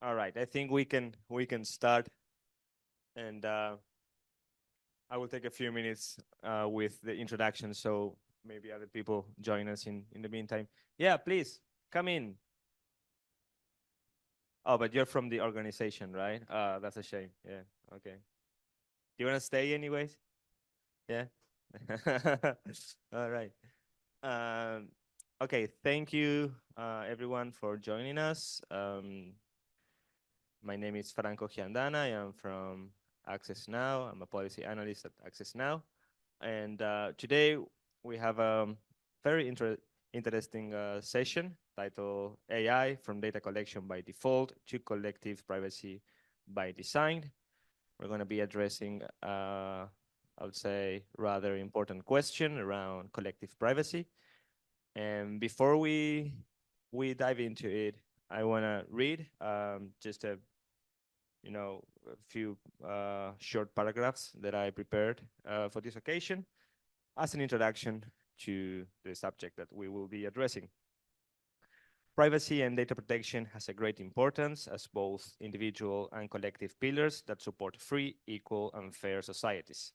All right, I think we can start, and I will take a few minutes with the introduction, so maybe other people join us in the meantime. Yeah, please come in. Oh, but you're from the organization, right? That's a shame. Yeah. Okay. Do you want to stay anyways? Yeah. All right. Um, okay. Thank you, everyone, for joining us. My name is Franco Giandana. I am from Access Now. I'm a policy analyst at Access Now. And today we have a very interesting session titled AI from data collection by default to collective privacy by design. We're going to be addressing, I would say, rather important question around collective privacy. And before we dive into it, I want to read just a few short paragraphs that I prepared for this occasion as an introduction to the subject that we will be addressing. Privacy and data protection has a great importance as both individual and collective pillars that support free, equal, and fair societies.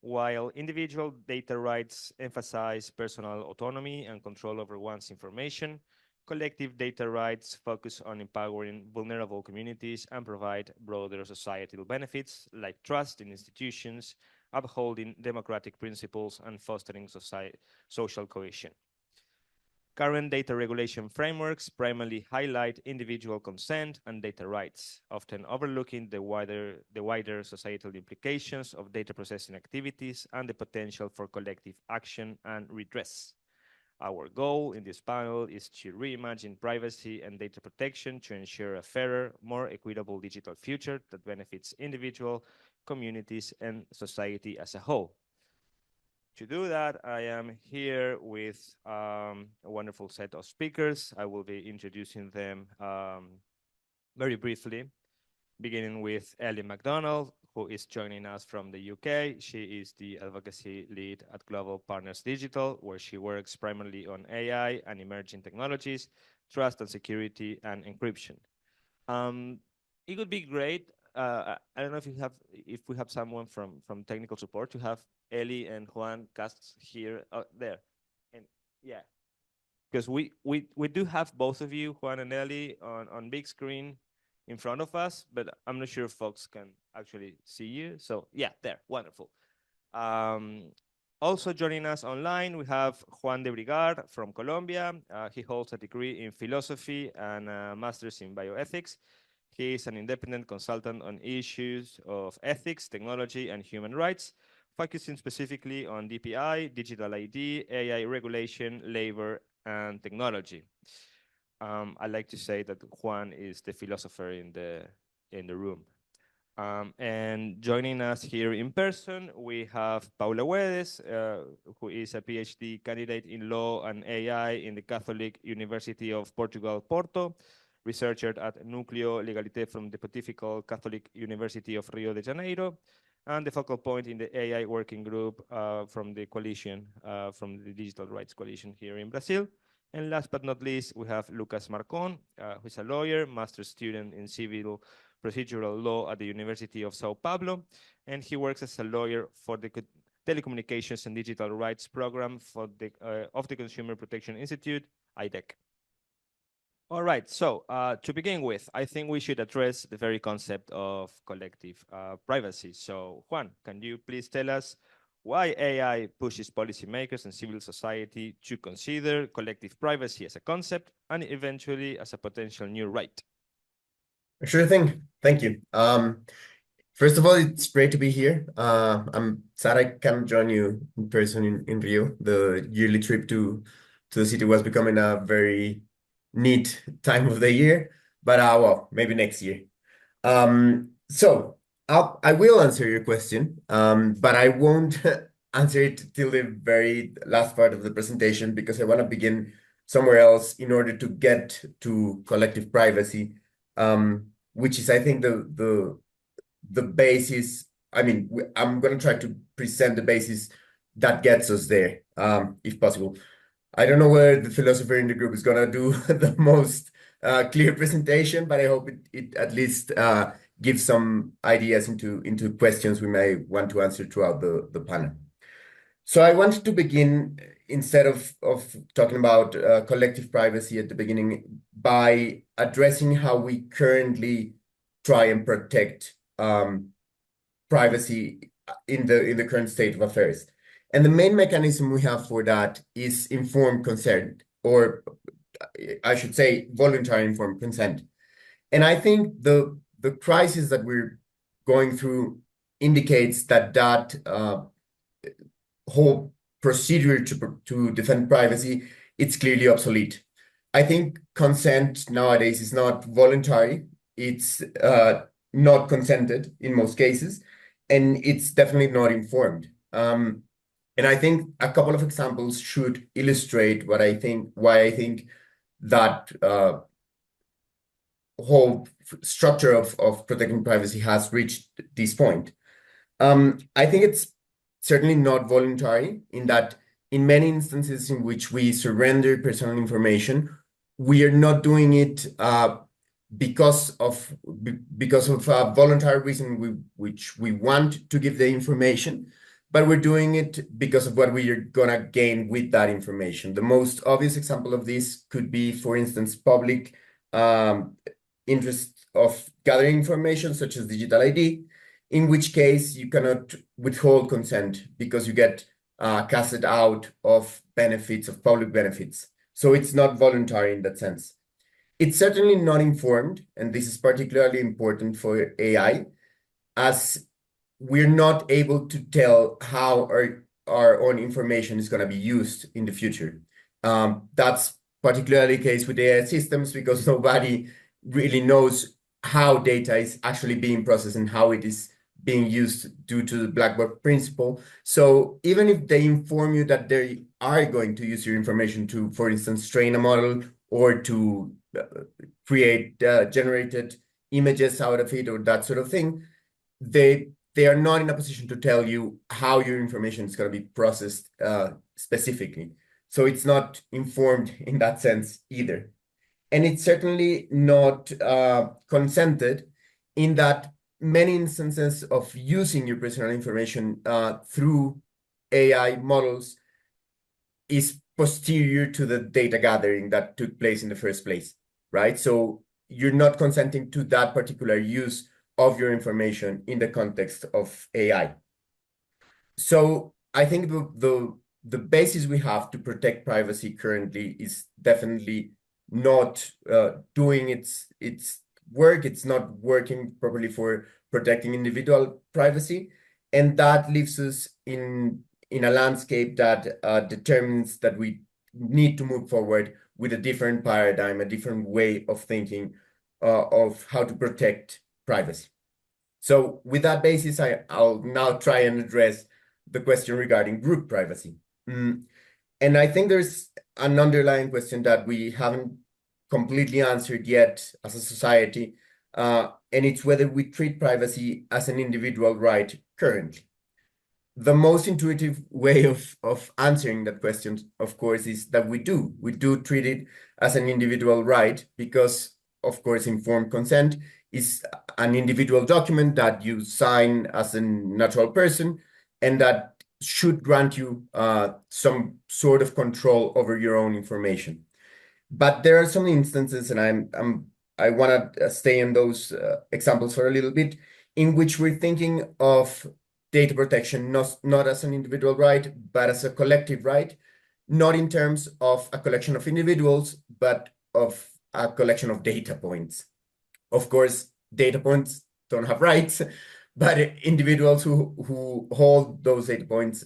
While individual data rights emphasize personal autonomy and control over one's information, collective data rights focus on empowering vulnerable communities and provide broader societal benefits like trust in institutions, upholding democratic principles, and fostering social cohesion. Current data regulation frameworks primarily highlight individual consent and data rights, often overlooking the wider societal implications of data processing activities and the potential for collective action and redress. Our goal in this panel is to reimagine privacy and data protection to ensure a fairer, more equitable digital future that benefits individual communities and society as a whole. To do that, I am here with a wonderful set of speakers. I will be introducing them very briefly, beginning with Ellie McDonald, who is joining us from the UK. She is the advocacy lead at Global Partners Digital, where she works primarily on AI and emerging technologies, trust and security, and encryption. It would be great. I don't know if we have someone from technical support to have Ellie and Juan Casts here there, and yeah, because we do have both of you, Juan and Ellie, on big screen in front of us, but I'm not sure if folks can actually see you. So yeah, there, wonderful. Also joining us online, we have Juan de Brigard from Colombia. He holds a degree in philosophy and a master's in bioethics. He is an independent consultant on issues of ethics, technology, and human rights, focusing specifically on DPI, digital ID, AI regulation, labor, and technology. I like to say that Juan is the philosopher in the room. And joining us here in person, we have Paula Guedes, who is a PhD candidate in law and AI in the Catholic University of Portugal, Porto, researcher at Núcleo Legalité from the Pontifical Catholic University of Rio de Janeiro, and the focal point in the AI working group from the coalition, from the Digital Rights Coalition here in Brazil. And last but not least, we have Lucas Marcon, who is a lawyer, master's student in civil procedural law at the University of Sao Paulo, and he works as a lawyer for the Telecommunications and Digital Rights Program for of the Consumer Protection Institute, IDEC. All right, so to begin with, I think we should address the very concept of collective privacy. So Juan, can you please tell us why AI pushes policymakers and civil society to consider collective privacy as a concept and eventually as a potential new right? Sure thing. Thank you. First of all, it's great to be here. I'm sad I can't join you in person in Rio. The yearly trip to the city was becoming a very neat time of the year, but well, maybe next year. So I will answer your question, but I won't answer it till the very last part of the presentation because I want to begin somewhere else in order to get to collective privacy, which is, I think, the basis. I mean, I'm going to try to present the basis that gets us there, if possible. I don't know whether the philosopher in the group is going to do the most clear presentation, but I hope it at least gives some ideas into questions we may want to answer throughout the panel. So I wanted to begin, instead of talking about collective privacy at the beginning, by addressing how we currently try and protect privacy in the current state of affairs. And the main mechanism we have for that is informed consent, or I should say voluntary informed consent. And I think the crisis that we're going through indicates that whole procedure to defend privacy, it's clearly obsolete. I think consent nowadays is not voluntary. It's not consented in most cases, and it's definitely not informed. And I think a couple of examples should illustrate why I think that whole structure of protecting privacy has reached this point. I think it's certainly not voluntary, in that in many instances in which we surrender personal information, we are not doing it because of a voluntary reason which we want to give the information, but we're doing it because of what we are gonna gain with that information. The most obvious example of this could be, for instance, public interest of gathering information, such as digital ID, in which case you cannot withhold consent because you get casted out of benefits, of public benefits. So it's not voluntary in that sense. It's certainly not informed, and this is particularly important for AI, as we're not able to tell how our own information is going to be used in the future. That's particularly the case with AI systems, because nobody really knows how data is actually being processed and how it is being used due to the black box principle. So even if they inform you that they are going to use your information to, for instance, train a model or to create generated images out of it or that sort of thing, they are not in a position to tell you how your information is going to be processed specifically. So it's not informed in that sense either. And it's certainly not consented, in that many instances of using your personal information through AI models is posterior to the data gathering that took place in the first place, right? So you're not consenting to that particular use of your information in the context of AI. So I think the basis we have to protect privacy currently is definitely not doing its work. It's not working properly for protecting individual privacy, and that leaves us in a landscape that determines that we need to move forward with a different paradigm, a different way of thinking of how to protect privacy. So with that basis, I'll now try and address the question regarding group privacy. And I think there's an underlying question that we haven't completely answered yet as a society, and it's whether we treat privacy as an individual right currently. The most intuitive way of answering that question, of course, is that we do. We do treat it as an individual right because, of course, informed consent is an individual document that you sign as a natural person, and that should grant you some sort of control over your own information. But there are some instances, and I want to stay in those examples for a little bit, in which we're thinking of data protection not as an individual right, but as a collective right, not in terms of a collection of individuals, but of a collection of data points. Of course, data points don't have rights, but individuals who hold those data points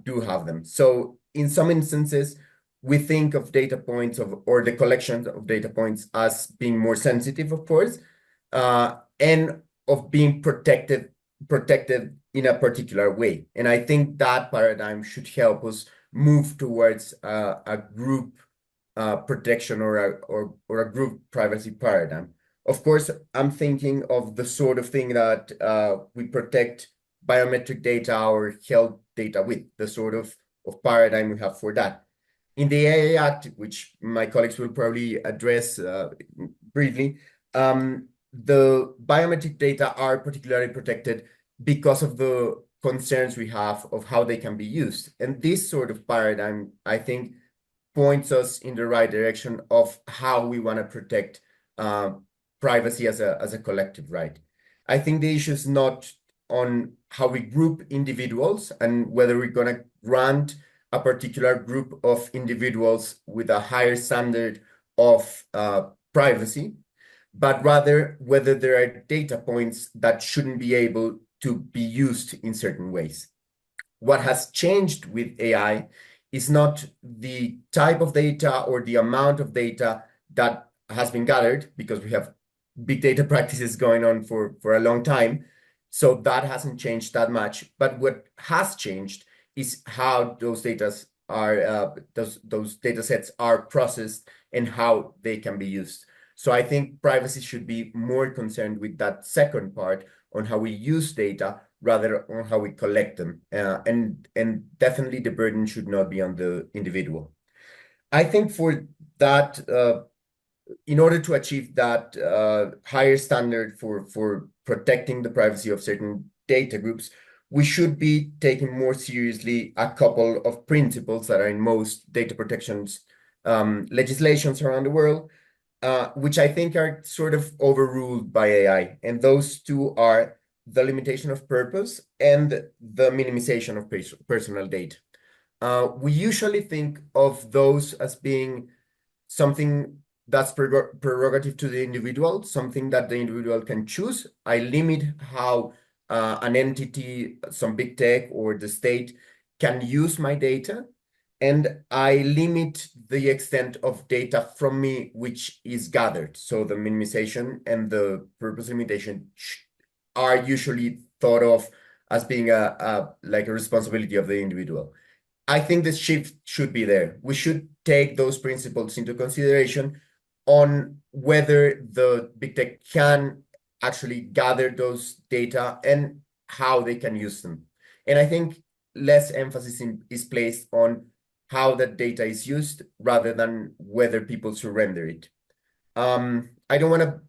do have them. So in some instances, we think of data points or the collection of data points as being more sensitive, of course, and of being protected in a particular way. And I think that paradigm should help us move towards a group protection or a group privacy paradigm. Of course, I'm thinking of the sort of thing that we protect biometric data or health data with, the sort of paradigm we have for that. In the AI Act, which my colleagues will probably address briefly, the biometric data are particularly protected because of the concerns we have of how they can be used. And this sort of paradigm, I think, points us in the right direction of how we want to protect privacy as a collective right. I think the issue is not on how we group individuals and whether we're going to grant a particular group of individuals with a higher standard of privacy, but rather whether there are data points that shouldn't be able to be used in certain ways. What has changed with AI is not the type of data or the amount of data that has been gathered, because we have big data practices going on for a long time. So that hasn't changed that much. But what has changed is how those data are those data sets are processed and how they can be used. So I think privacy should be more concerned with that second part on how we use data rather on how we collect them. And definitely the burden should not be on the individual. I think for that, in order to achieve that higher standard for protecting the privacy of certain data groups, we should be taking more seriously a couple of principles that are in most data protections legislations around the world, which I think are sort of overruled by AI. And those two are the limitation of purpose and the minimization of personal data. We usually think of those as being something that's prerogative to the individual, something that the individual can choose. I limit how an entity, some big tech or the state can use my data, and I limit the extent of data from me which is gathered. So the minimization and the purpose limitation are usually thought of as being like a responsibility of the individual. I think this shift should be there. We should take those principles into consideration on whether the big tech can actually gather those data and how they can use them. And I think less emphasis is placed on how that data is used rather than whether people surrender it. I don't want to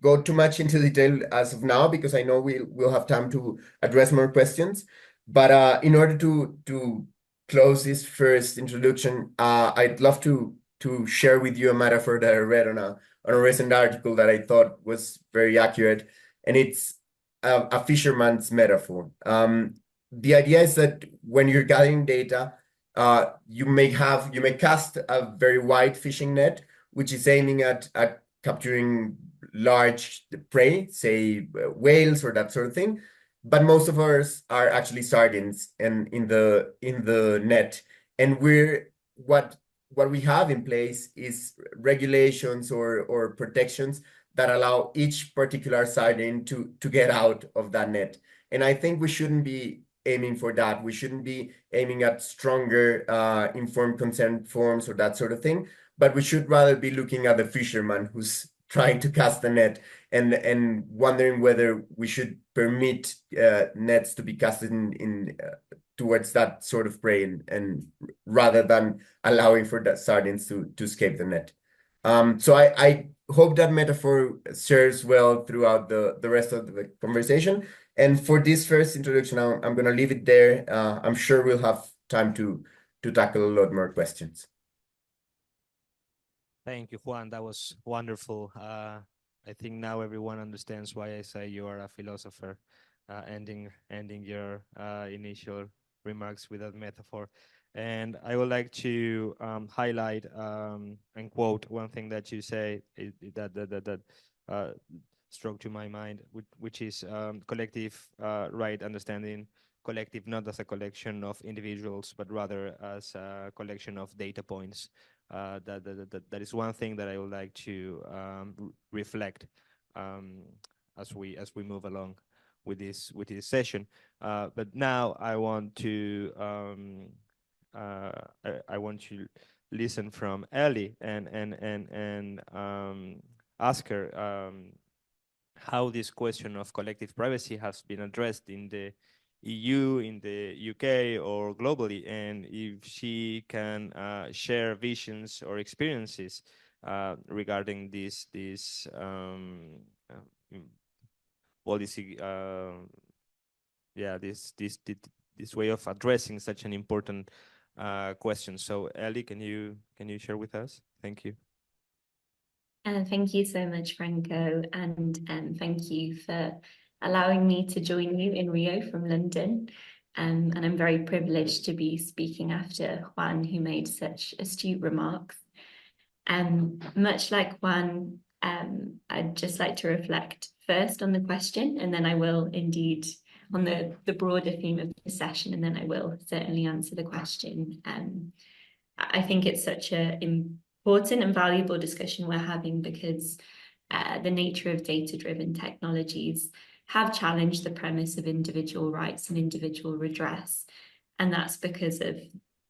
go too much into detail as of now because I know we'll have time to address more questions. But in order to close this first introduction, I'd love to share with you a metaphor that I read on a recent article that I thought was very accurate, and it's a fisherman's metaphor. The idea is that when you're gathering data, you may cast a very wide fishing net, which is aiming at capturing large prey, say whales or that sort of thing. But most of ours are actually sardines and in the net. And what we have in place is regulations or protections that allow each particular sardine to get out of that net. And I think we shouldn't be aiming for that. We shouldn't be aiming at stronger informed consent forms or that sort of thing, but we should rather be looking at the fisherman who's trying to cast the net and wondering whether we should permit nets to be casted in towards that sort of prey and rather than allowing for that sardines to escape the net. So I hope that metaphor serves well throughout the rest of the conversation. And for this first introduction, I'm going to leave it there. I'm sure we'll have time to tackle a lot more questions. Thank you, Juan. That was wonderful. I think now everyone understands why I say you are a philosopher, ending your initial remarks with that metaphor. And I would like to highlight and quote one thing that you say that struck to my mind, which is collective right understanding collective not as a collection of individuals, but rather as a collection of data points. That is one thing that I would like to reflect as we move along with this session. But now I want to listen from Ellie and ask her how this question of collective privacy has been addressed in the EU, in the UK, or globally, and if she can share visions or experiences regarding this policy, this way of addressing such an important question. So Ellie, can you share with us? Thank you. Thank you so much, Franco, and thank you for allowing me to join you in Rio from London. And I'm very privileged to be speaking after Juan, who made such astute remarks. Much like Juan, I'd just like to reflect first on the question, and then I will indeed on the broader theme of the session, and then I will certainly answer the question. I think it's such an important and valuable discussion we're having because the nature of data-driven technologies have challenged the premise of individual rights and individual redress. And that's because of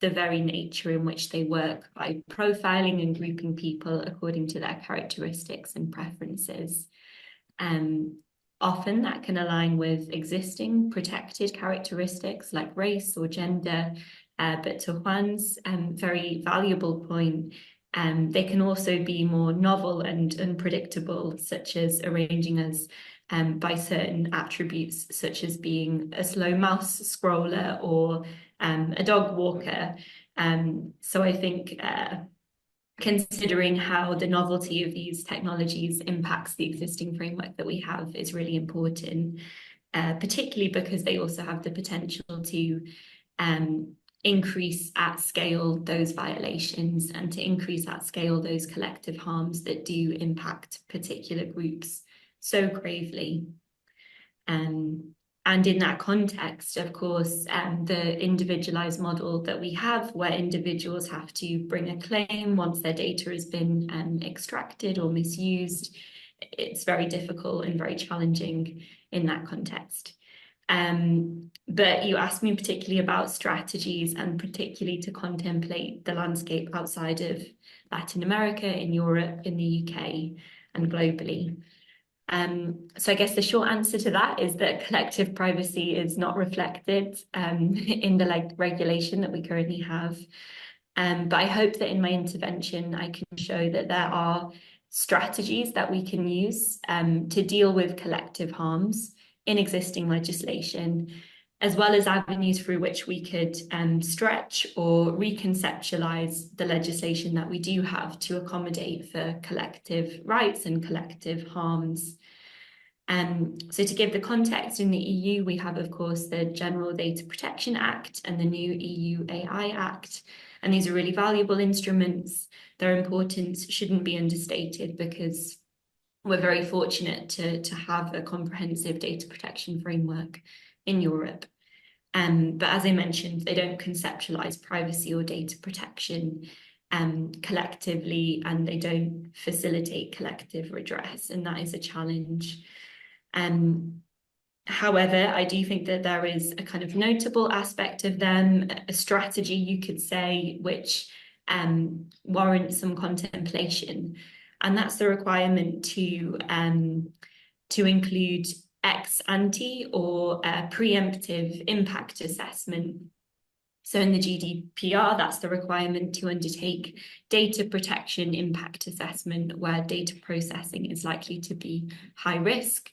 the very nature in which they work by profiling and grouping people according to their characteristics and preferences. Often that can align with existing protected characteristics like race or gender, but to Juan's very valuable point, they can also be more novel and unpredictable, such as arranging us by certain attributes, such as being a slow mouse scroller or a dog walker. So I think considering how the novelty of these technologies impacts the existing framework that we have is really important, particularly because they also have the potential to increase at scale those violations and to increase at scale those collective harms that do impact particular groups so gravely. And in that context, of course, the individualized model that we have, where individuals have to bring a claim once their data has been extracted or misused, it's very difficult and very challenging in that context. But you asked me particularly about strategies and particularly to contemplate the landscape outside of Latin America, in Europe, in the UK, and globally. So I guess the short answer to that is that collective privacy is not reflected in the regulation that we currently have. But I hope that in my intervention, I can show that there are strategies that we can use to deal with collective harms in existing legislation, as well as avenues through which we could stretch or reconceptualize the legislation that we do have to accommodate for collective rights and collective harms. So to give the context, in the EU, we have, of course, the General Data Protection Act and the new EU AI Act. And these are really valuable instruments. Their importance shouldn't be understated because we're very fortunate to have a comprehensive data protection framework in Europe. But as I mentioned, they don't conceptualize privacy or data protection collectively, and they don't facilitate collective redress, and that is a challenge. However, I do think that there is a kind of notable aspect of them, a strategy, you could say, which warrants some contemplation, and that's the requirement to include ex ante or preemptive impact assessment. So in the GDPR, that's the requirement to undertake data protection impact assessment where data processing is likely to be high risk.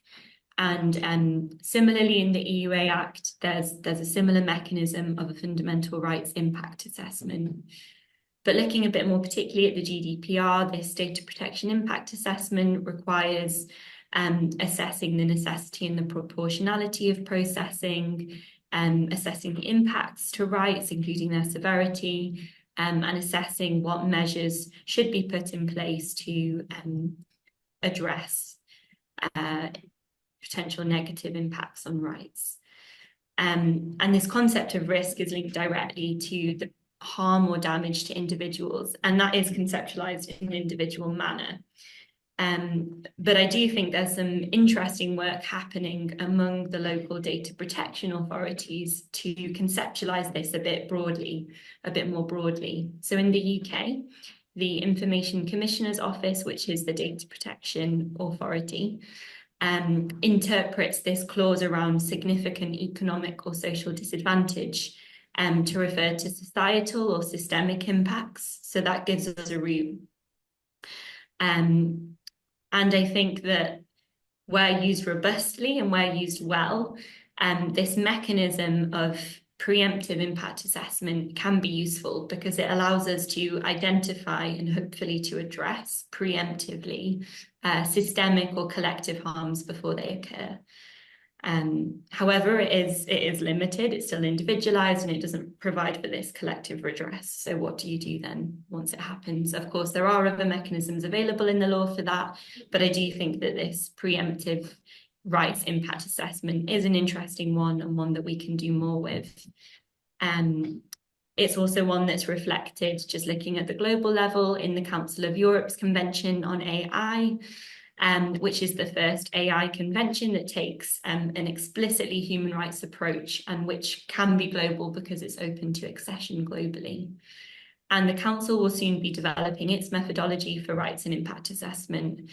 And similarly, in the EUA Act, there's a similar mechanism of a fundamental rights impact assessment. But looking a bit more particularly at the GDPR, this data protection impact assessment requires assessing the necessity and the proportionality of processing, assessing the impacts to rights, including their severity, and assessing what measures should be put in place to address potential negative impacts on rights. And this concept of risk is linked directly to the harm or damage to individuals, and that is conceptualized in an individual manner. But I do think there's some interesting work happening among the local data protection authorities to conceptualize this a bit more broadly. So in the UK, the Information Commissioner's Office, which is the data protection authority, interprets this clause around significant economic or social disadvantage to refer to societal or systemic impacts. So that gives us a route. And I think that where used robustly and where used well, this mechanism of preemptive impact assessment can be useful because it allows us to identify and hopefully to address preemptively systemic or collective harms before they occur. However, it is limited, it's still individualized, and it doesn't provide for this collective redress. So what do you do then once it happens? Of course, there are other mechanisms available in the law for that, but I do think that this preemptive rights impact assessment is an interesting one and one that we can do more with. It's also one that's reflected, just looking at the global level, in the Council of Europe's Convention on AI, which is the first AI convention that takes an explicitly human rights approach and which can be global because it's open to accession globally. And the Council will soon be developing its methodology for rights and impact assessment.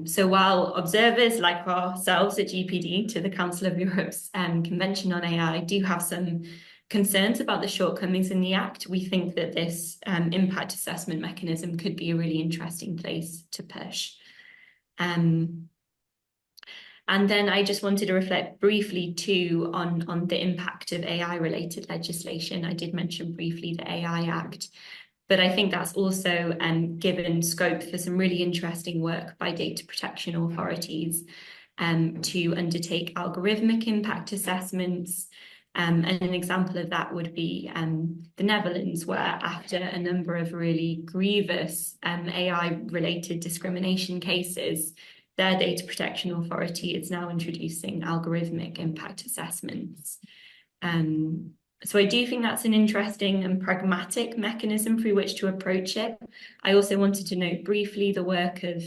So while observers like ourselves at GPD to the Council of Europe's Convention on AI do have some concerns about the shortcomings in the Act, we think that this impact assessment mechanism could be a really interesting place to push. And then I just wanted to reflect briefly too on the impact of AI-related legislation. I did mention briefly the AI Act, but I think that's also given scope for some really interesting work by data protection authorities to undertake algorithmic impact assessments. And an example of that would be the Netherlands, where after a number of really grievous AI-related discrimination cases, their data protection authority is now introducing algorithmic impact assessments. So I do think that's an interesting and pragmatic mechanism through which to approach it. I also wanted to note briefly the work of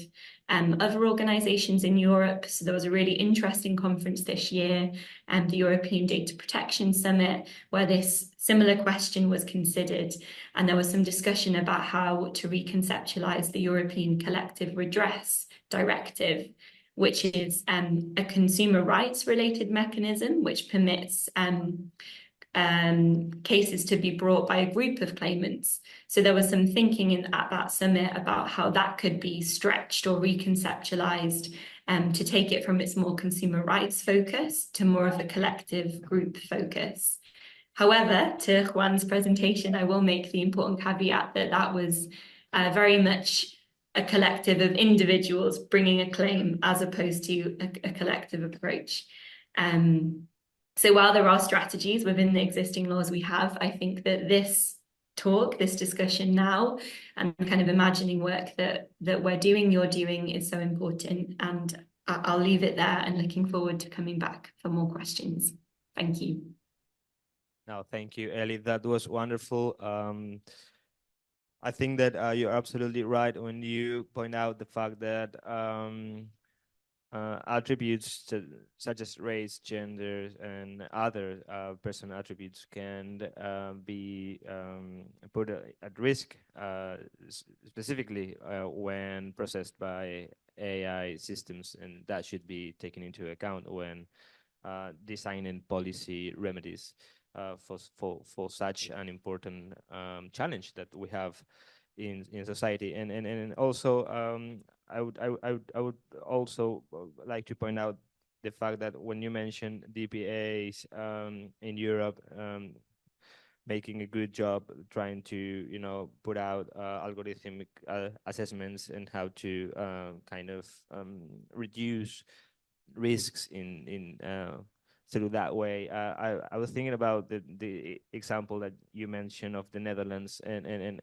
other organisations in Europe. So there was a really interesting conference this year, the European Data Protection Summit, where this similar question was considered. And there was some discussion about how to reconceptualise the European Collective Redress Directive, which is a consumer rights related mechanism which permits cases to be brought by a group of claimants. So there was some thinking at that summit about how that could be stretched or reconceptualized to take it from its more consumer rights focus to more of a collective group focus. However, to Juan's presentation, I will make the important caveat that that was very much a collective of individuals bringing a claim as opposed to a collective approach. So while there are strategies within the existing laws we have, I think that this talk, this discussion now, and kind of imagining work that we're doing, you're doing, is so important. And I'll leave it there and looking forward to coming back for more questions. Thank you. No, thank you, Ellie. That was wonderful. I think that you're absolutely right when you point out the fact that attributes such as race, gender, and other personal attributes can be put at risk, specifically when processed by AI systems, and that should be taken into account when designing policy remedies for such an important challenge that we have in society. And also I would also like to point out the fact that when you mentioned DPAs in Europe making a good job trying to put out algorithmic assessments and how to kind of reduce risks in through that way. I was thinking about the example that you mentioned of the Netherlands and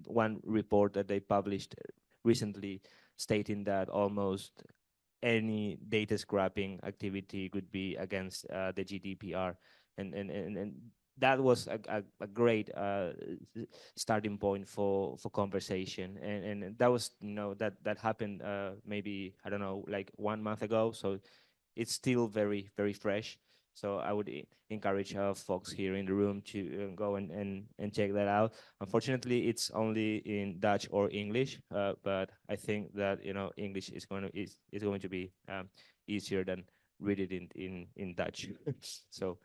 one report that they published recently stating that almost any data scrapping activity could be against the GDPR, and that was a great starting point for conversation, and that was that happened maybe, I don't know, like 1 month ago, so it's still very, very fresh. So I would encourage folks here in the room to go and check that out. Unfortunately, it's only in Dutch or English, but I think that English is going to be easier than read it in Dutch. So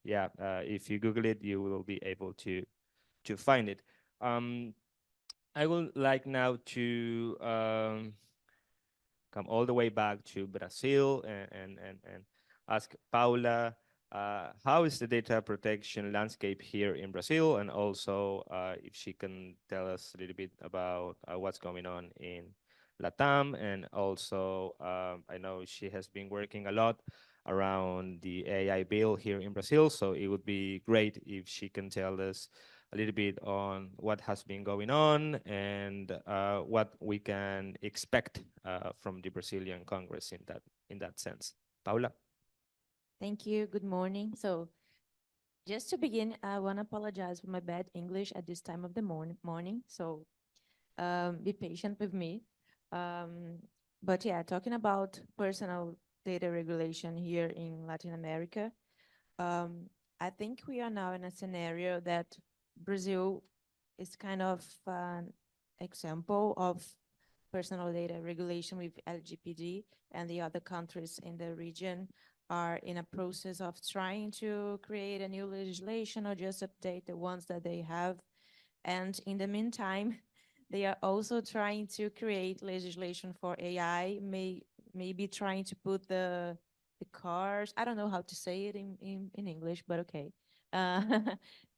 yeah, if you Google it, you will be able to find it. I would like now to come all the way back to Brazil and ask Paula, how is the data protection landscape here in Brazil? And also if she can tell us a little bit about what's going on in Latam. And also, I know she has been working a lot around the AI bill here in Brazil. So it would be great if she can tell us a little bit on what has been going on and what we can expect from the Brazilian Congress in that sense. Paula? Thank you. Good morning. So just to begin, I want to apologize for my bad English at this time of the morning. So be patient with me. But yeah, talking about personal data regulation here in Latin America, I think we are now in a scenario that Brazil is kind of an example of personal data regulation with LGPD, and the other countries in the region are in a process of trying to create a new legislation or just update the ones that they have. And in the meantime, they are also trying to create legislation for AI, maybe trying to put the cars, I don't know how to say it in English, but okay.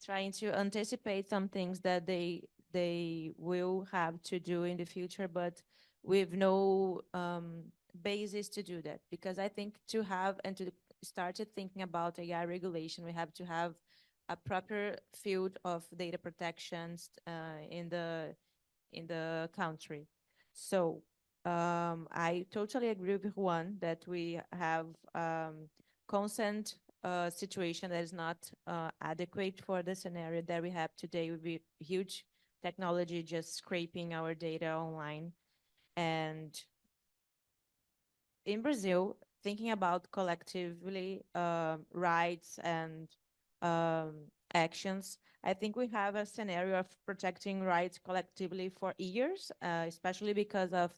Trying to anticipate some things that they will have to do in the future, but with no basis to do that. Because I think to have and to start thinking about AI regulation, we have to have a proper field of data protections in the country. So I totally agree with Juan that we have consent situation that is not adequate for the scenario that we have today with huge technology just scraping our data online. And in Brazil, thinking about collectively rights and actions, I think we have a scenario of protecting rights collectively for years, especially because of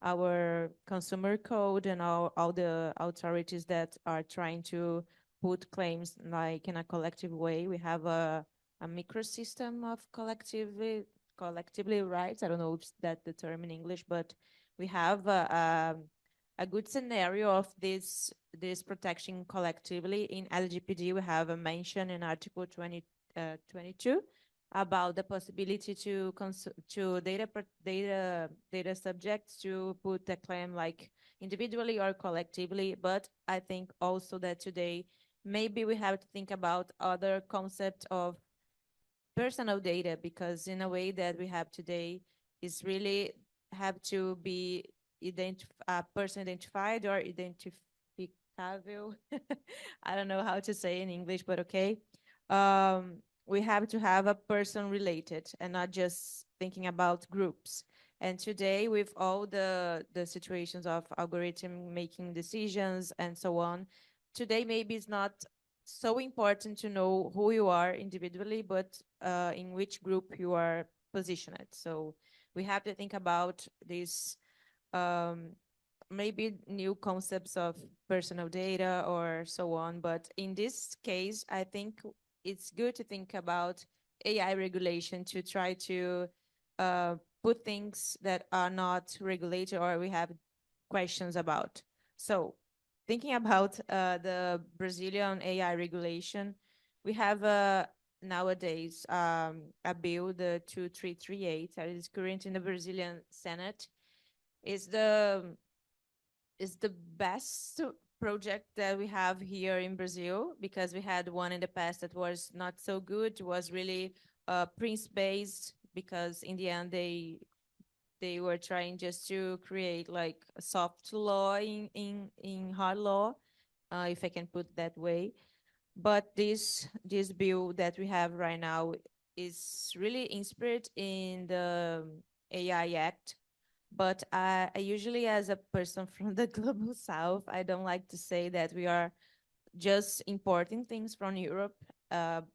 our consumer code and all the authorities that are trying to put claims like in a collective way. We have a microsystem of collectively rights. I don't know if that's the term in English, but we have a good scenario of this protection collectively. In LGPD, we have a mention in Article 22 about the possibility to data subjects to put a claim like individually or collectively. But I think also that today maybe we have to think about other concept of personal data, because in a way that we have today is really have to be person identified or identificable. I don't know how to say in English, but okay. We have to have a person related and not just thinking about groups. And today, with all the situations of algorithm making decisions and so on, today maybe it's not so important to know who you are individually, but in which group you are positioned. So we have to think about this maybe new concepts of personal data or so on. But in this case, I think it's good to think about AI regulation to try to put things that are not regulated or we have questions about. So thinking about the Brazilian AI regulation, we have nowadays a bill, the 2338, that is current in the Brazilian Senate. Is the best project that we have here in Brazil, because we had one in the past that was not so good. It was really Prince-based, because in the end they were trying just to create like a soft law in hard law, if I can put it that way. But this bill that we have right now is really inspired in the AI Act. But I usually, as a person from the global south, I don't like to say that we are just importing things from Europe.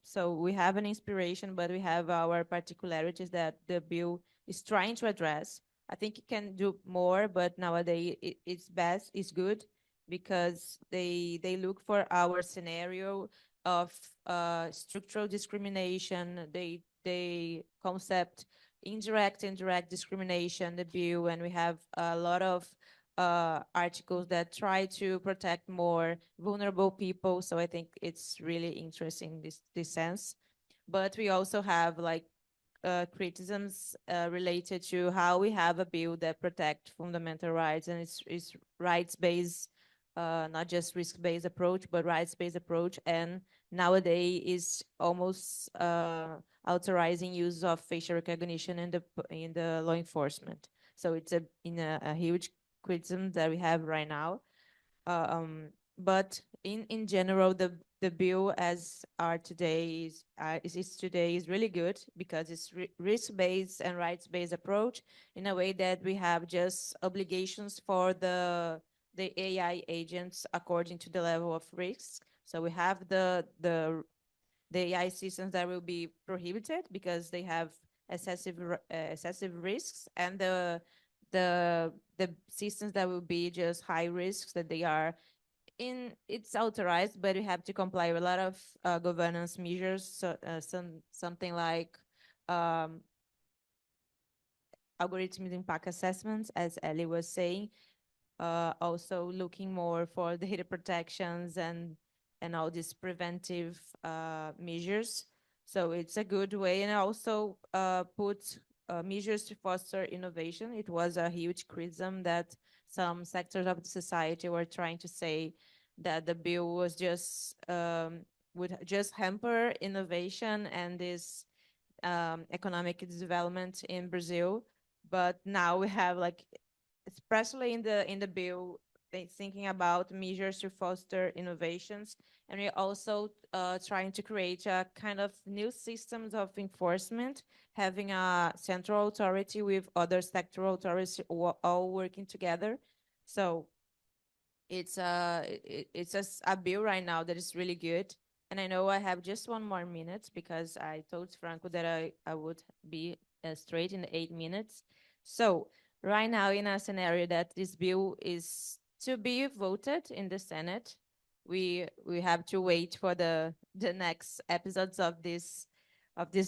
So we have an inspiration, but we have our particularities that the bill is trying to address. I think it can do more, but nowadays it's good, because they look for our scenario of structural discrimination. They concept indirect discrimination, the bill, and we have a lot of articles that try to protect more vulnerable people. So I think it's really interesting this sense. But we also have like criticisms related to how we have a bill that protect fundamental rights, and it's rights-based, not just risk-based approach, but rights-based approach. And nowadays is almost authorizing use of facial recognition in the law enforcement. So it's a huge criticism that we have right now. But in general, the bill as are today is really good because it's risk-based and rights-based approach in a way that we have just obligations for the AI agents according to the level of risk. So we have the AI systems that will be prohibited because they have excessive risks, and the systems that will be just high risks, that they are it's authorized, but you have to comply with a lot of governance measures. So something like algorithmic impact assessments, as Ellie was saying. Also looking more for data protections and all these preventive measures. So it's a good way, and also put measures to foster innovation. It was a huge criticism that some sectors of the society were trying to say that the bill was just would just hamper innovation and this economic development in Brazil. But now we have, like, especially in the bill, thinking about measures to foster innovations, and we're also trying to create a kind of new systems of enforcement, having a central authority with other sectoral authorities all working together. So it's a bill right now that is really good. And I know I have just 1 more minute because I told Franco that I would be straight in 8 minutes. So right now, in a scenario that this bill is to be voted in the Senate, we have to wait for the next episodes of this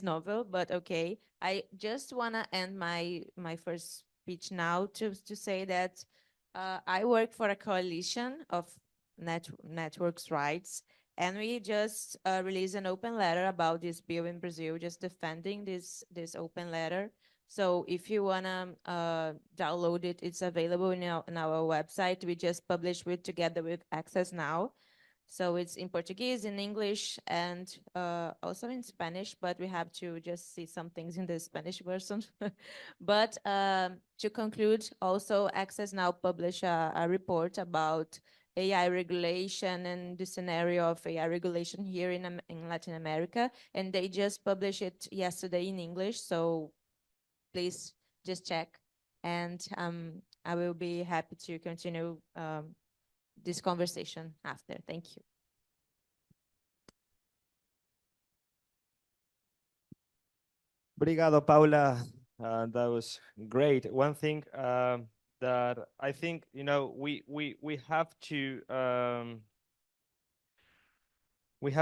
novel. But okay, I just wanna end my first speech now to say that I work for a coalition of networks rights, and we just released an open letter about this bill in Brazil, just defending this open letter. So if you wanna download it, it's available in our website. We just published it together with Access Now. So it's in Portuguese, in English, and also in Spanish, but we have to just see some things in the Spanish version. But to conclude, also Access Now published a report about AI regulation and the scenario of AI regulation here in Latin America, and they just published it yesterday in English. So please just check, and I will be happy to continue this conversation after. Thank you. Obrigado, Paula. That was great. One thing that I think, we have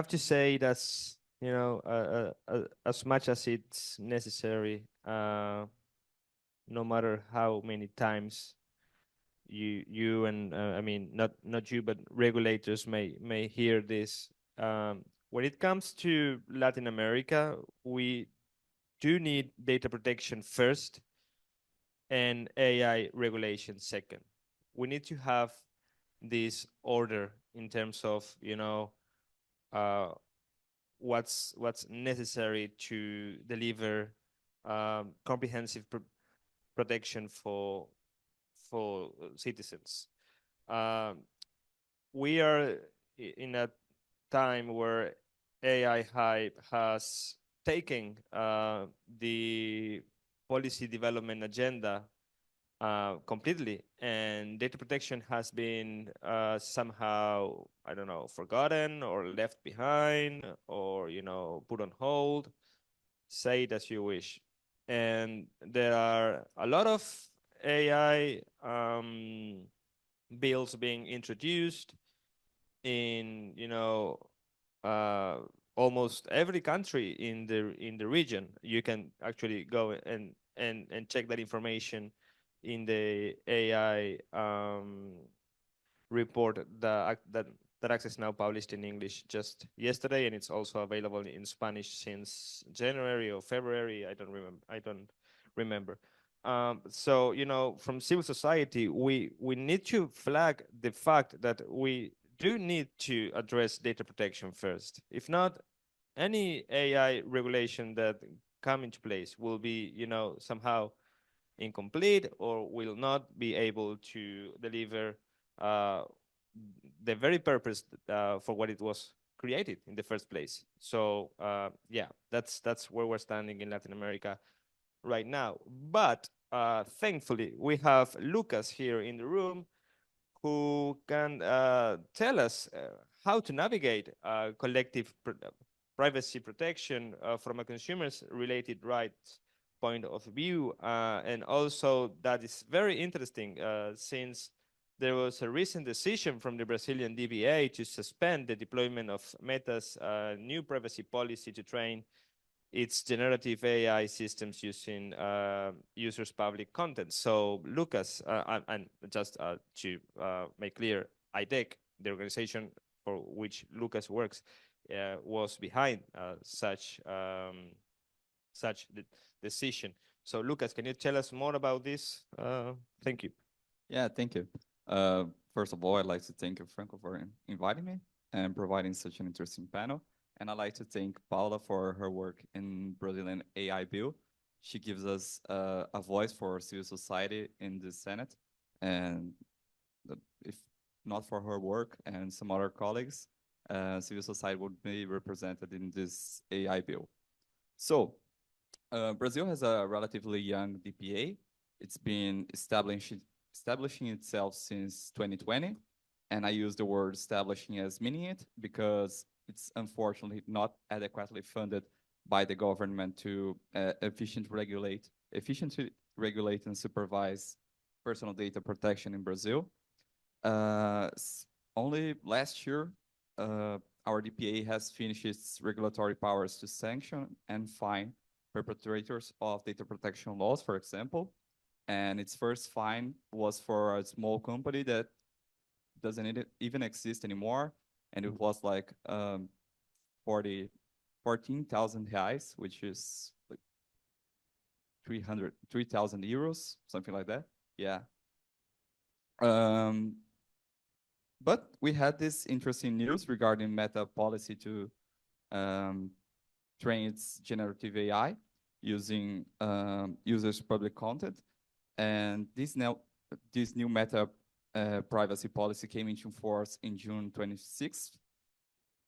to say that's, as much as it's necessary, no matter how many times you and I mean, not you, but regulators may hear this. When it comes to Latin America, we do need data protection first and AI regulation second. We need to have this order in terms of, what's necessary to deliver comprehensive protection for citizens. We are in a time where AI hype has taken the policy development agenda completely, and data protection has been somehow, I don't know, forgotten or left behind, or put on hold. Say it as you wish. And there are a lot of AI bills being introduced in almost every country in the region. You can actually go and check that information in the AI report that Access now published in English just yesterday, and it's also available in Spanish since January or February. I don't remember. So, you know, from civil society, we need to flag the fact that we do need to address data protection first. If not, any AI regulation that come into place will be, you know, somehow incomplete or will not be able to deliver the very purpose for what it was created in the first place. So yeah, that's where we're standing in Latin America right now. But thankfully, we have Lucas here in the room who can tell us how to navigate collective privacy protection from a consumer's related rights point of view. And also that is very interesting since there was a recent decision from the Brazilian DBA to suspend the deployment of Meta's new privacy policy to train its generative AI systems using users' public content. So Lucas, and just to make clear, IDEC, the organization for which Lucas works, was behind such decision. So Lucas, can you tell us more about this? Thank you. Yeah, thank you. First of all, I'd like to thank you, Franco, for inviting me and providing such an interesting panel. And I'd like to thank Paula for her work in Brazilian AI bill. She gives us a voice for civil society in the Senate. And if not for her work and some other colleagues, civil society would be represented in this AI bill. So Brazil has a relatively young DPA. It's been establishing itself since 2020. And I use the word establishing as meaning it because it's unfortunately not adequately funded by the government to efficiently regulate and supervise personal data protection in Brazil. Only last year, our DPA has finished its regulatory powers to sanction and fine perpetrators of data protection laws, for example. And its first fine was for a small company that doesn't even exist anymore. And it was like 14,000 reais, which is like 3,000 euros, something like that. Yeah. But we had this interesting news regarding Meta policy to train its generative AI using users' public content. And this new Meta privacy policy came into force in June 26th,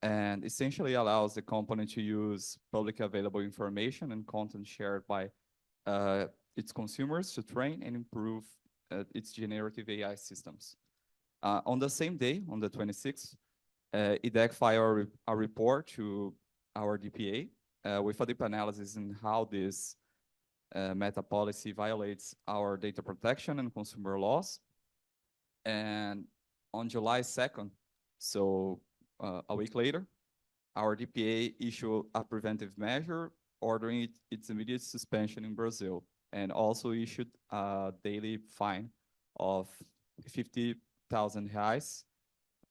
and essentially allows the company to use publicly available information and content shared by its consumers to train and improve its generative AI systems. On the same day, on the 26th, IDEC filed a report to our DPA with a deep analysis on how this Meta policy violates our data protection and consumer laws. And on July 2nd, so a week later, our DPA issued a preventive measure ordering its immediate suspension in Brazil, and also issued a daily fine of 50,000 reais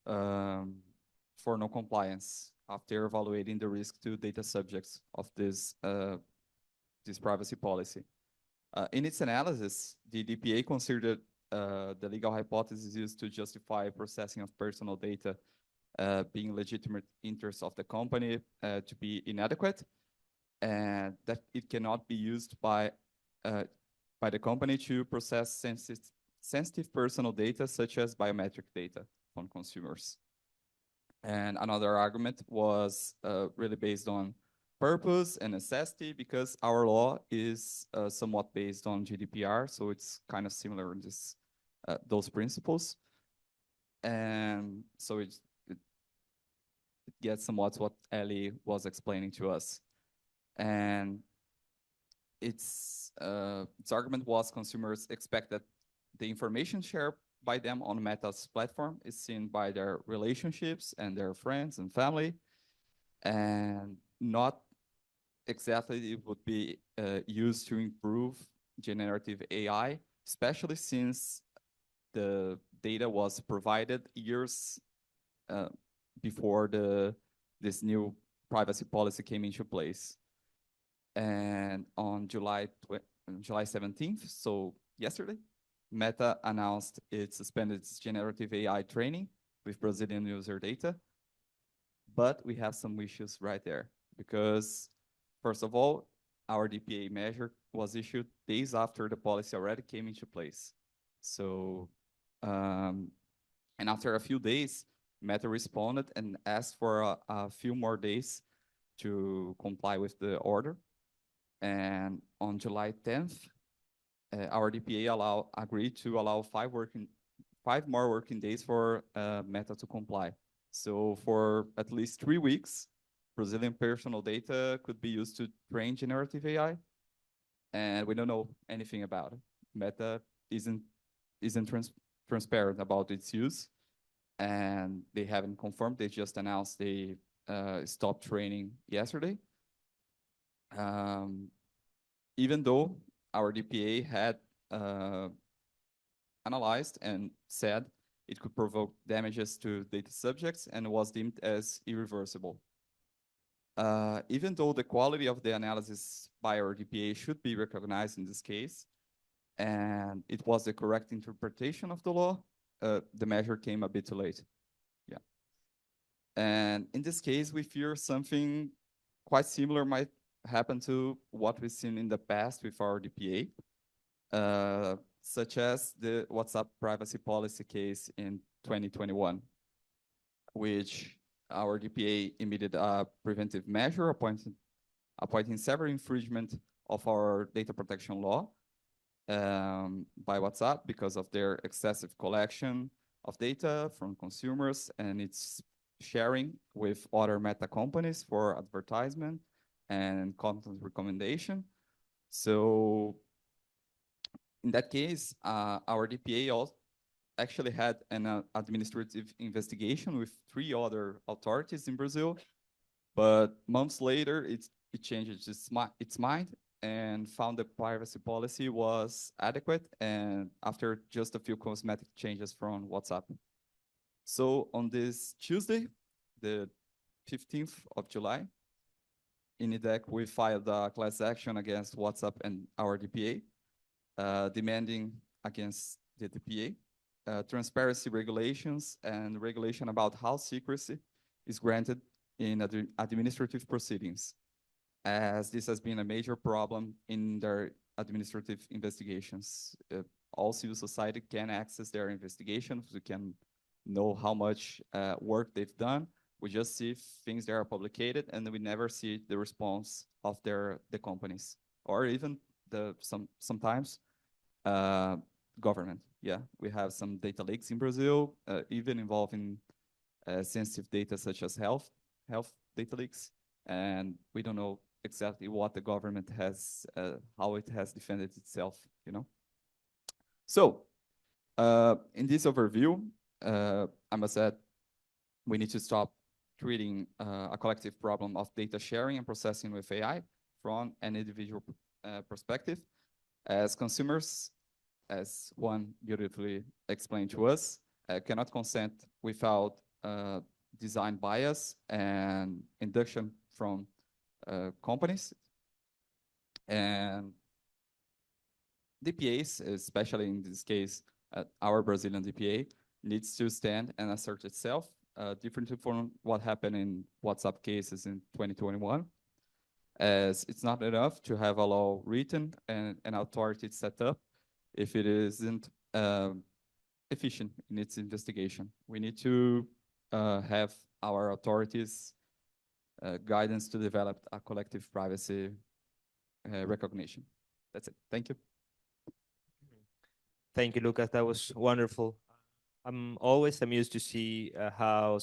for non-compliance after evaluating the risk to data subjects of this privacy policy. In its analysis, the DPA considered the legal hypothesis used to justify processing of personal data being legitimate interest of the company to be inadequate, and that it cannot be used by the company to process sensitive personal data such as biometric data from consumers. And another argument was really based on purpose and necessity, because our law is somewhat based on GDPR, so it's kind of similar in this, those principles. And so it gets somewhat what Ellie was explaining to us. And its argument was consumers expect that the information shared by them on Meta's platform is seen by their relationships and their friends and family. and not exactly it would be used to improve generative AI, especially since the data was provided years before this new privacy policy came into place. And on July 17th, so yesterday, Meta announced it suspended its generative AI training with Brazilian user data. But we have some issues right there because, first of all, our DPA measure was issued days after the policy already came into place. So, and after a few days, Meta responded and asked for a few more days to comply with the order. And on July 10th, our DPA agreed to allow 5 more working days for Meta to comply. So for at least 3 weeks, Brazilian personal data could be used to train generative AI, and we don't know anything about it. Meta isn't transparent about its use, and they haven't confirmed. They just announced they stopped training yesterday. Even though our DPA had analyzed and said it could provoke damages to data subjects and was deemed as irreversible. Even though the quality of the analysis by our DPA should be recognized in this case, and it was the correct interpretation of the law, the measure came a bit too late. Yeah. And in this case, we fear something quite similar might happen to what we've seen in the past with our DPA, such as the WhatsApp privacy policy case in 2021, which our DPA emitted a preventive measure appointing several infringement of our data protection law by WhatsApp because of their excessive collection of data from consumers and its sharing with other Meta companies for advertisement and content recommendation. So in that case, our DPA also actually had an administrative investigation with 3 other authorities in Brazil, but months later, it changed its mind and found the privacy policy was adequate, and after just a few cosmetic changes from WhatsApp. So on this Tuesday, the 15th of July, in IDEC, we filed a class action against WhatsApp and our DPA, demanding against the DPA transparency regulations and regulation about how secrecy is granted in administrative proceedings, as this has been a major problem in their administrative investigations. All civil society can access their investigations. We can know how much work they've done. We just see things that are publicated, and we never see the response of the companies, or even sometimes government. Yeah, we have some data leaks in Brazil, even involving sensitive data such as health data leaks, and we don't know exactly what the government has, how it has defended itself, you know. So, in this overview, I must add, we need to stop treating a collective problem of data sharing and processing with AI from an individual perspective. As consumers, as one beautifully explained to us, cannot consent without design bias and induction from companies. And DPAs, especially in this case, our Brazilian DPA, needs to stand and assert itself, differently from what happened in WhatsApp cases in 2021. As it's not enough to have a law written and an authority set up if it isn't efficient in its investigation. We need to have our authorities guidance to develop a collective privacy recognition. That's it. Thank you. Thank you, Lucas. That was wonderful. I'm always amused to see how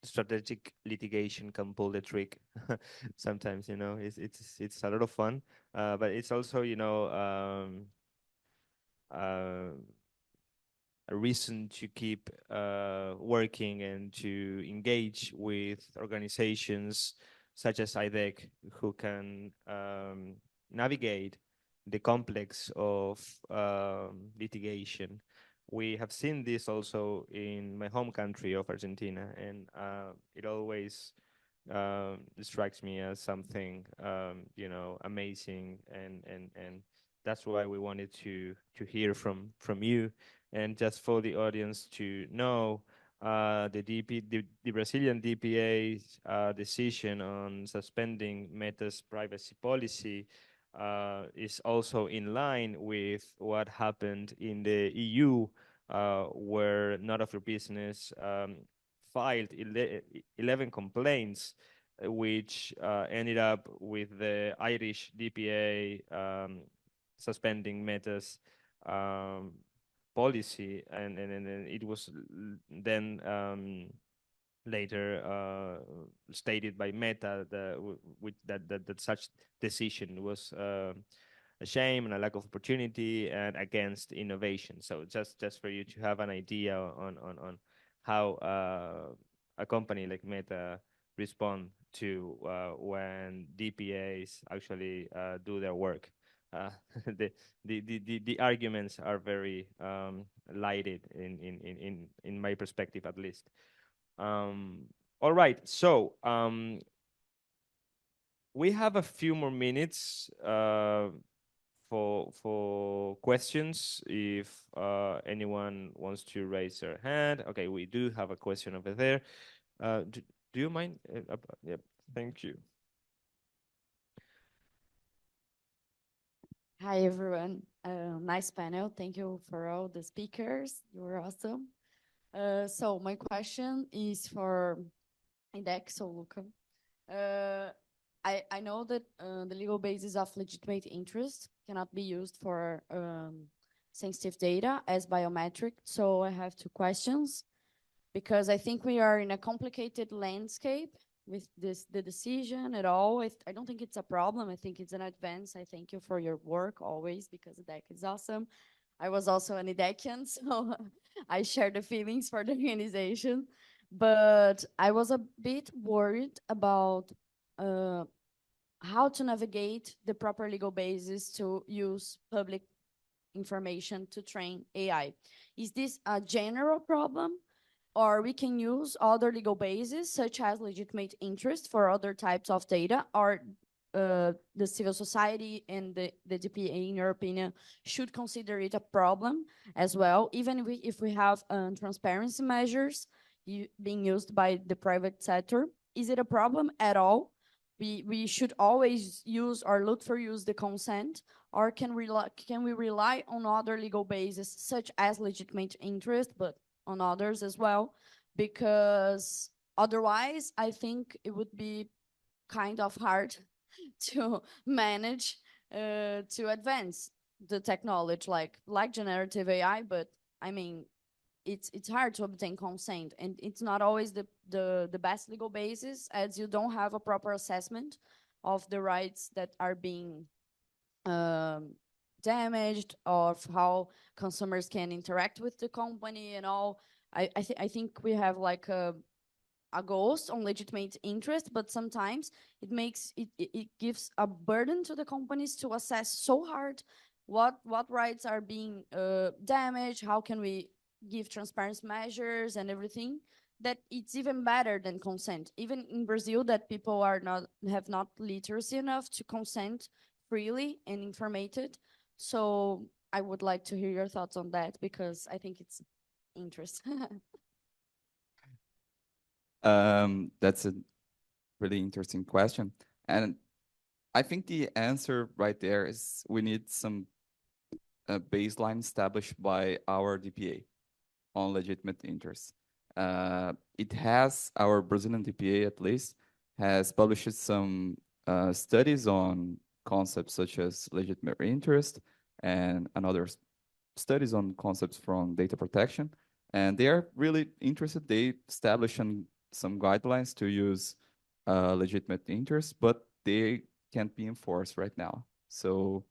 strategic litigation can pull the trick. Sometimes, you know, it's a lot of fun, but it's also, you know, a reason to keep working and to engage with organizations such as IDEC, who can navigate the complex of litigation. We have seen this also in my home country of Argentina, and it always strikes me as something you know, amazing, and that's why we wanted to hear from you. And just for the audience to know, the Brazilian DPA's decision on suspending Meta's privacy policy is also in line with what happened in the EU, where Not of Your Business filed 11 complaints, which ended up with the Irish DPA suspending Meta's policy, and it was then later stated by Meta that such decision was a shame and a lack of opportunity and against innovation. So just for you to have an idea on how a company like Meta respond to when DPAs actually do their work. The arguments are very lighted in my perspective, at least. All right, so we have a few more minutes for questions, if anyone wants to raise their hand. Okay, we do have a question over there. Do you mind? Yeah, thank you. Hi, everyone. Nice panel. Thank you for all the speakers. You were awesome. So my question is for IDEC, so Luca. I know that the legal basis of legitimate interest cannot be used for sensitive data as biometric. So I have two questions, because I think we are in a complicated landscape with the decision at all. I don't think it's a problem. I think it's an advance. I thank you for your work always, because IDEC is awesome. I was also an IDECian, so I share the feelings for the organization. But I was a bit worried about how to navigate the proper legal basis to use public information to train AI. Is this a general problem, or we can use other legal bases such as legitimate interest for other types of data, or the civil society and the DPA, in your opinion, should consider it a problem as well, even if we have transparency measures being used by the private sector? Is it a problem at all? We should always use or look for the consent, or can we rely on other legal bases such as legitimate interest, but on others as well? Because otherwise, I think it would be kind of hard to manage to advance the technology like generative AI. But I mean, it's hard to obtain consent, and it's not always the best legal basis, as you don't have a proper assessment of the rights that are being damaged, of how consumers can interact with the company and all. I think we have like a ghost on legitimate interest, but sometimes it gives a burden to the companies to assess so hard what rights are being damaged, how can we give transparency measures and everything, that it's even better than consent. Even in Brazil, that people have not literacy enough to consent freely and informated. So I would like to hear your thoughts on that, because I think it's interesting. That's a really interesting question. And I think the answer right there is we need some baseline established by our DPA on legitimate interest. Our Brazilian DPA at least has published some studies on concepts such as legitimate interest and other studies on concepts from data protection. And they are really interested. They establish some guidelines to use legitimate interest, but they can't be enforced right now. So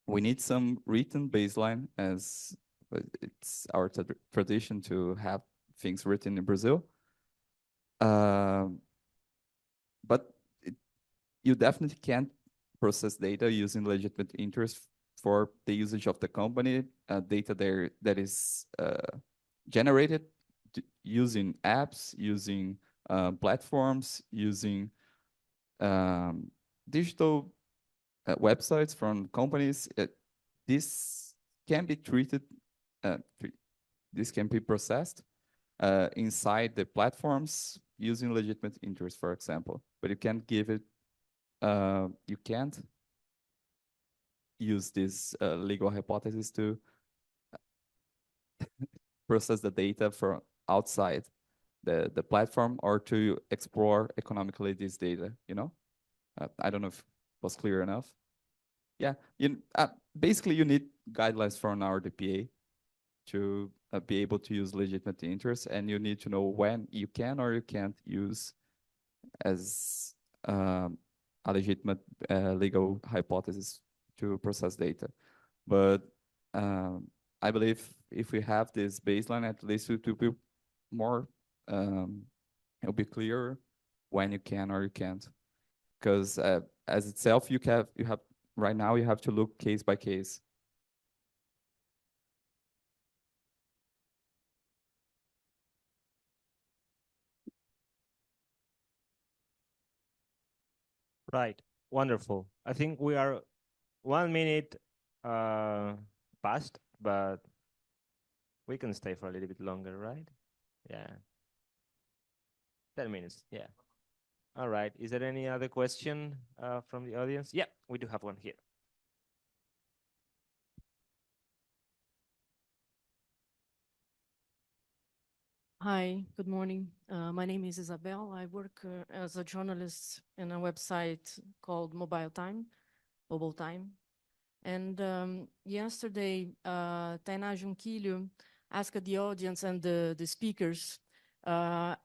we need some written baseline, as It's our tradition to have things written in Brazil. But you definitely can't process data using legitimate interest for the usage of the company, data there that is generated using apps, using platforms, using digital websites from companies. This can be treated, this can be processed inside the platforms using legitimate interest, for example, but you can't give it, you can't use this legal hypothesis to process the data from outside the platform or to explore economically this data, you know? I don't know if it was clear enough. Yeah, basically you need guidelines from our DPA to be able to use legitimate interest, and you need to know when you can or you can't use as a legitimate legal hypothesis to process data. But I believe if we have this baseline, at least it will be more, it'll be clearer when you can or you can't. Because as itself, you have right now you have to look case by case. Right. Wonderful. I think we are 1 minute past, but we can stay for a little bit longer, right? Yeah. 10 minutes. Yeah. All right. Is there any other question from the audience? Yeah, we do have one here. Hi, good morning. My name is Isabel. I work as a journalist in a website called Mobile Time. And yesterday, Tainá Junquilho asked the audience and the speakers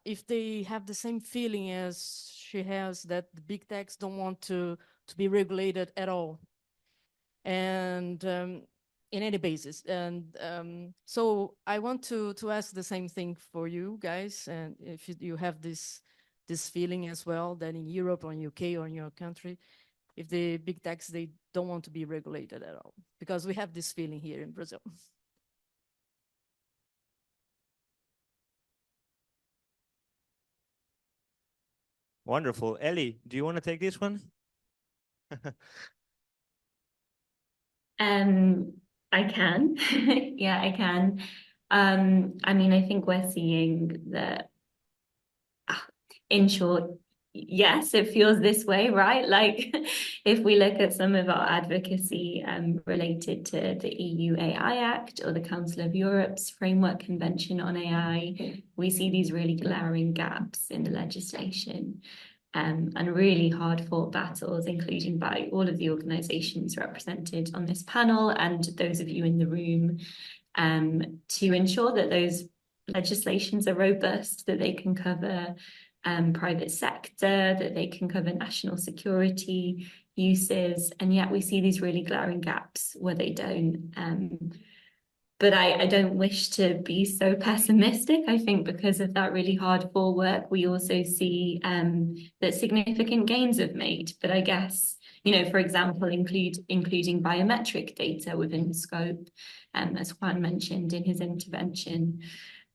if they have the same feeling as she has, that the big techs don't want to be regulated at all. And in any basis. And so I want to ask the same thing for you guys, and if you have this feeling as well, that in Europe or in UK or in your country, if the big techs, they don't want to be regulated at all, because we have this feeling here in Brazil. Wonderful. Ellie, do you want to take this one? I can. Yeah, I can. I mean, I think we're seeing that, in short, yes, it feels this way, right? Like if we look at some of our advocacy related to the EU AI Act or the Council of Europe's Framework Convention on AI, we see these really glaring gaps in the legislation. And really hard-fought battles, including by all of the organisations represented on this panel and those of you in the room, to ensure that those legislations are robust, that they can cover private sector, that they can cover national security uses, and yet we see these really glaring gaps where they don't. But I don't wish to be so pessimistic. I think because of that really hard-fought work, we also see that significant gains have made. But I guess, you know, for example, including biometric data within the scope, as Juan mentioned in his intervention,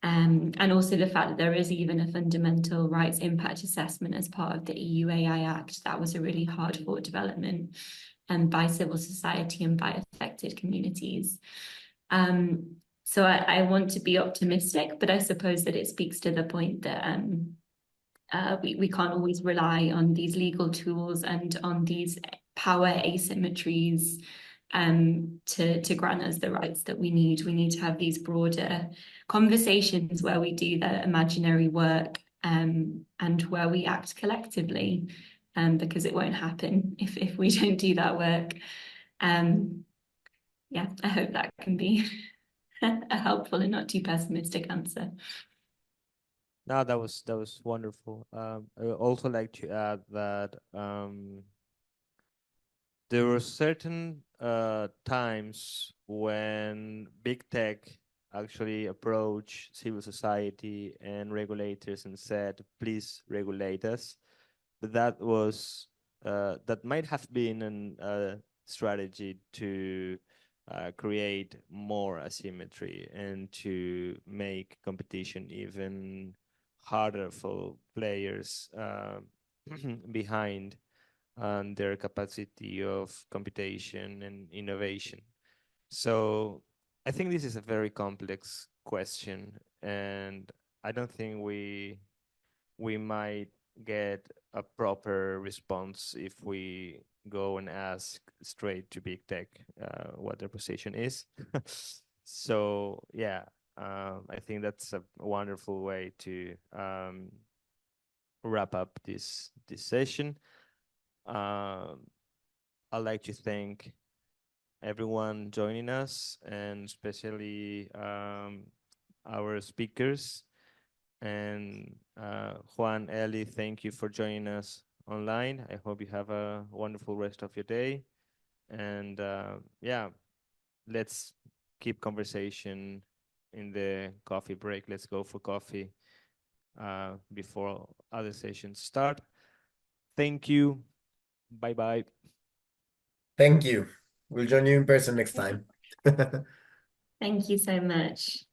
and also the fact that there is even a fundamental rights impact assessment as part of the EU AI Act. That was a really hard-fought development by civil society and by affected communities. So I want to be optimistic, but I suppose that it speaks to the point that we can't always rely on these legal tools and on these power asymmetries to grant us the rights that we need. We need to have these broader conversations where we do the imaginary work and where we act collectively, because it won't happen if we don't do that work. Yeah, I hope that can be a helpful and not too pessimistic answer. No, that was wonderful. I would also like to add that there were certain times when big tech actually approached civil society and regulators and said, please regulate us. But that was, that might have been a strategy to create more asymmetry and to make competition even harder for players behind their capacity of computation and innovation. So I think this is a very complex question, and I don't think we might get a proper response if we go and ask straight to big tech what their position is. So yeah, I think that's a wonderful way to wrap up this session. I'd like to thank everyone joining us, and especially our speakers. And Juan, Eli, thank you for joining us online. I hope you have a wonderful rest of your day. And yeah, let's keep conversation in the coffee break. Let's go for coffee before other sessions start. Thank you. Bye-bye. Thank you. We'll join you in person next time. Thank you so much.